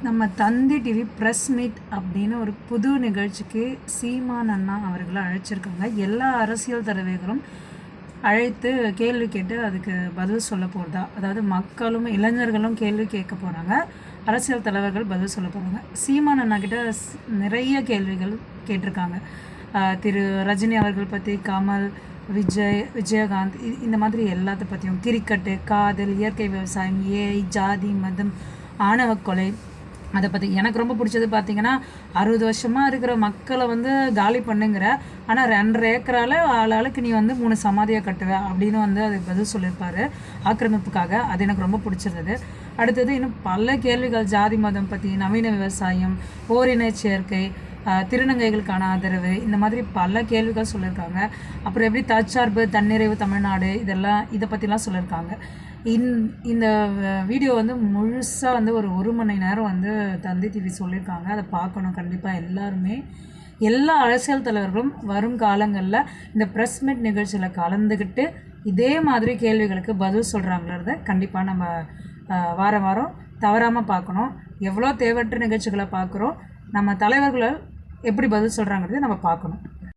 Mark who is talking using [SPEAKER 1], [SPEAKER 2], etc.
[SPEAKER 1] நம்ம தந்தி TV press meet அப்படின்னு ஒரு புது நிகழ்ச்சிக்கு சீமான் அண்ணா அவர்களை அழைச்சிருக்காங்க. எல்லா அரசியல் தலைவர்களும் அழைத்து கேள்வி கேட்டு அதுக்கு பதில் சொல்ல போகிறதா, அதாவது மக்களும் இளைஞர்களும் கேள்வி கேட்க போகிறாங்க, அரசியல் தலைவர்கள் பதில் சொல்ல போகிறாங்க. சீமான் அண்ணா கிட்ட நிறைய கேள்விகள் கேட்டிருக்காங்க. திரு ரஜினி அவர்கள் பற்றி, கமல், விஜயகாந்த், இந்த மாதிரி எல்லாத்த பற்றியும், கிரிக்கெட்டு, காதல், இயற்கை விவசாயம், ஏஐ, ஜாதி, மதம், ஆணவ கொலை, அதை பற்றி. எனக்கு ரொம்ப பிடிச்சது பார்த்திங்கன்னா, 60 வருஷமாக இருக்கிற மக்களை காலி பண்ணுங்கிற, ஆனால் 2.5 ஏக்கரால் ஆளுக்கு நீ 3 சமாதியை கட்டுவ அப்படின்னு அதுக்கு பதில் சொல்லியிருப்பார் ஆக்கிரமிப்புக்காக. அது எனக்கு ரொம்ப பிடிச்சிருந்தது. அடுத்தது இன்னும் பல கேள்விகள், ஜாதி மதம் பற்றி, நவீன விவசாயம், ஓரின சேர்க்கை, திருநங்கைகளுக்கான ஆதரவு, இந்த மாதிரி பல கேள்விகள் சொல்லியிருக்காங்க. அப்புறம் எப்படி தற்சார்பு, தன்னிறைவு தமிழ்நாடு, இதை பற்றிலாம் சொல்லியிருக்காங்க. இந்த வீடியோ முழுசாக ஒரு மணி நேரம் தந்தி டிவி சொல்லியிருக்காங்க. அதை பார்க்கணும் கண்டிப்பாக எல்லாருமே. எல்லா அரசியல் தலைவர்களும் வரும் காலங்களில் இந்த ப்ரெஸ் மீட் நிகழ்ச்சியில் கலந்துக்கிட்டு இதே மாதிரி கேள்விகளுக்கு பதில் சொல்கிறாங்கிறத கண்டிப்பாக நம்ம வாரம் வாரம் தவறாமல் பார்க்கணும். எவ்வளோ தேவையற்ற நிகழ்ச்சிகளை பார்க்குறோம், நம்ம தலைவர்கள் எப்படி பதில் சொல்கிறாங்கிறத நம்ம பார்க்கணும்.